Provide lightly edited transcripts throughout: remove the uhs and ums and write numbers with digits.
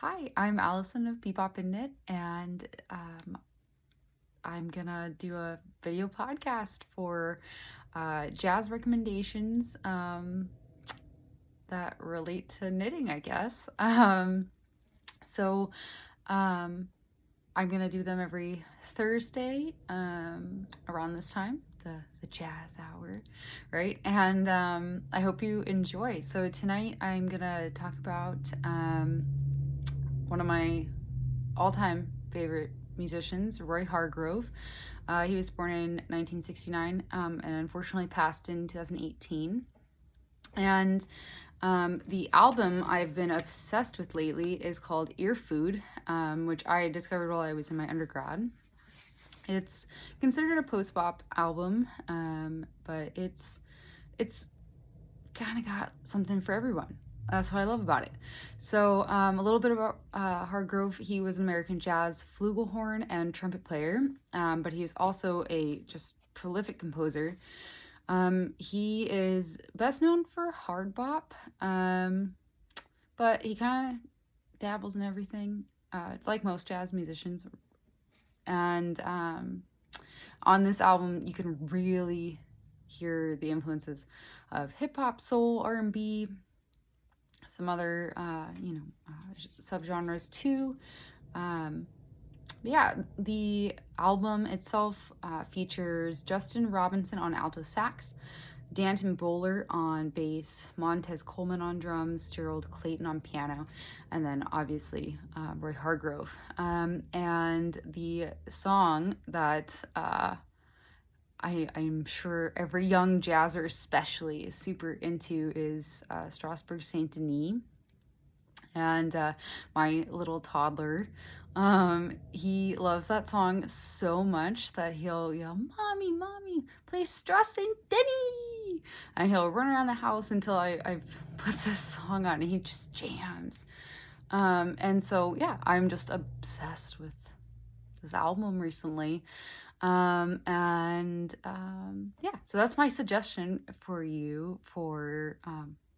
Hi, I'm Allison of Bebop and Knit, and I'm gonna do a video podcast for jazz recommendations that relate to knitting, I guess. So um, I'm gonna do them every Thursday around this time, the jazz hour, right? And I hope you enjoy. So tonight I'm gonna talk about one of my all-time favorite musicians, Roy Hargrove. He was born in 1969 and unfortunately passed in 2018. And the album I've been obsessed with lately is called Earfood, which I discovered while I was in my undergrad. It's considered a post-bop album, but it's kind of got something for everyone. That's what I love about it. So a little bit about Hargrove. He was an American jazz flugelhorn and trumpet player, but he was also a just prolific composer. He is best known for hard bop, but he kind of dabbles in everything, like most jazz musicians. And on this album, you can really hear the influences of hip hop, soul, R&B, some other subgenres too. Yeah, the album itself features Justin Robinson on alto sax, Danton Bowler on bass, Montez Coleman on drums, Gerald Clayton on piano, and then obviously Roy Hargrove. And the song that I'm sure every young jazzer especially is super into is Strasbourg Saint Denis. And my little toddler, he loves that song so much that he'll yell, "Mommy, Mommy, play Strauss Saint Denis!" And he'll run around the house until I've put this song on, and he just jams. And so, yeah, I'm just obsessed with this album recently. Yeah, so that's my suggestion for you for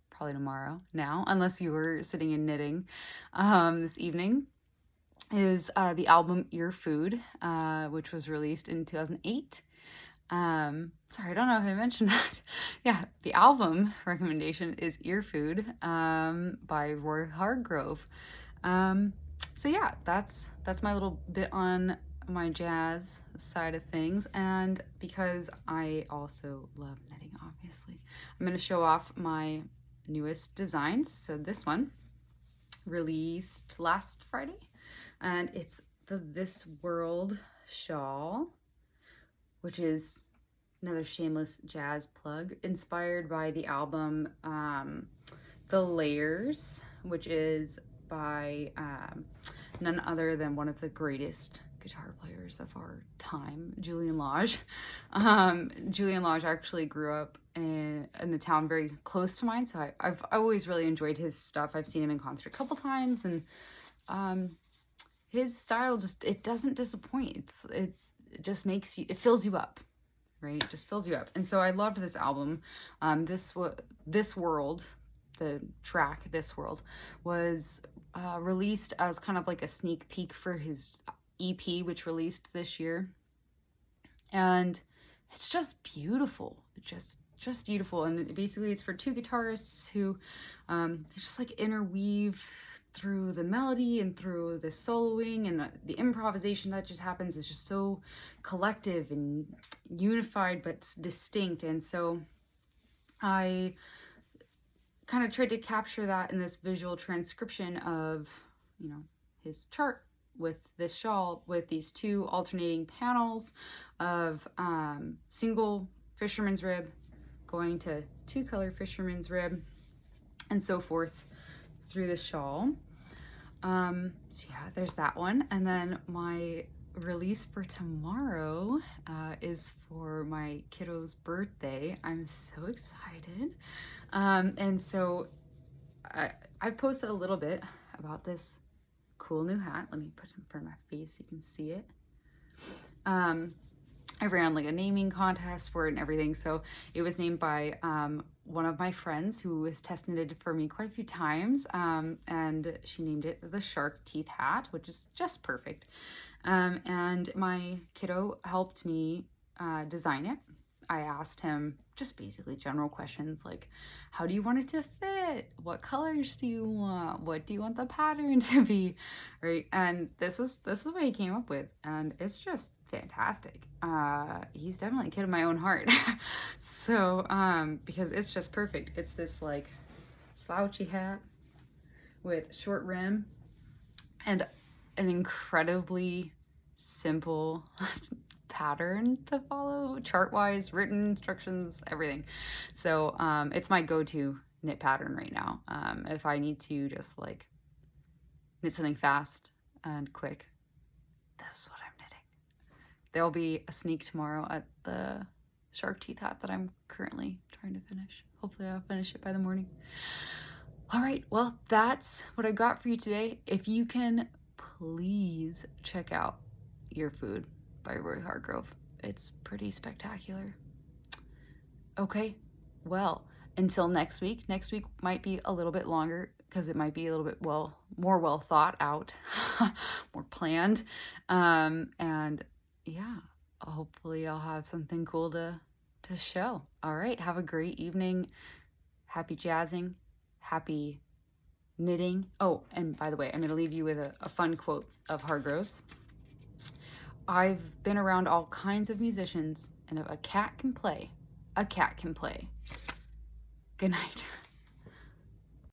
probably tomorrow now, unless you were sitting and knitting this evening, is the album Earfood, which was released in 2008. Sorry, I don't know if I mentioned that. Yeah, the album recommendation is Earfood by Roy Hargrove. So yeah, that's my little bit on my jazz side of things, and because I also love knitting, obviously, I'm going to show off my newest designs. So this one released last Friday, and it's the This World shawl, which is another shameless jazz plug, inspired by the album The Layers, which is by none other than one of the greatest guitar players of our time, Julian Lage. Julian Lage actually grew up in a town very close to mine, so I've always really enjoyed his stuff. I've seen him in concert a couple times, and his style it doesn't disappoint. It just makes you, it fills you up, right? It just fills you up. And so I loved this album. This World, the track This World, was released as kind of like a sneak peek for his EP, which released this year. And it's just beautiful. Just beautiful. And basically it's for two guitarists who just like interweave through the melody and through the soloing, and the improvisation that just happens is just so collective and unified but distinct. And so I kind of tried to capture that in this visual transcription of, his chart with this shawl, with these two alternating panels of single fisherman's rib going to two color fisherman's rib, and so forth through the shawl. So yeah, there's that one. And then my release for tomorrow is for my kiddo's birthday. I'm so excited. And so I've posted a little bit about this cool new hat. Let me put it in front of my face so you can see it. I ran like a naming contest for it and everything. So it was named by one of my friends who has tested it for me quite a few times, and she named it the shark teeth hat, which is just perfect. And my kiddo helped me design it. I asked him just basically general questions like, how do you want it to fit? What colors do you want? What do you want the pattern to be? Right? And this is what he came up with, and it's just fantastic. He's definitely a kid of my own heart. So, because it's just perfect. It's this like slouchy hat with short rim and an incredibly simple pattern to follow, chart-wise, written instructions, everything. So it's my go-to knit pattern right now. If I need to just like knit something fast and quick, this is what I'm knitting. There'll be a sneak tomorrow at the shark teeth hat that I'm currently trying to finish. Hopefully I'll finish it by the morning. All right, well, that's what I got for you today. If you can, please check out Earfood by Roy Hargrove. It's pretty spectacular. Okay, well, until next week. Next week might be a little bit longer because it might be a little bit more well thought out, more planned. And yeah, hopefully I'll have something cool to show. All right, have a great evening. Happy jazzing. Happy knitting. Oh, and by the way, I'm going to leave you with a fun quote of Hargrove's. I've been around all kinds of musicians, and if a cat can play, a cat can play. Good night.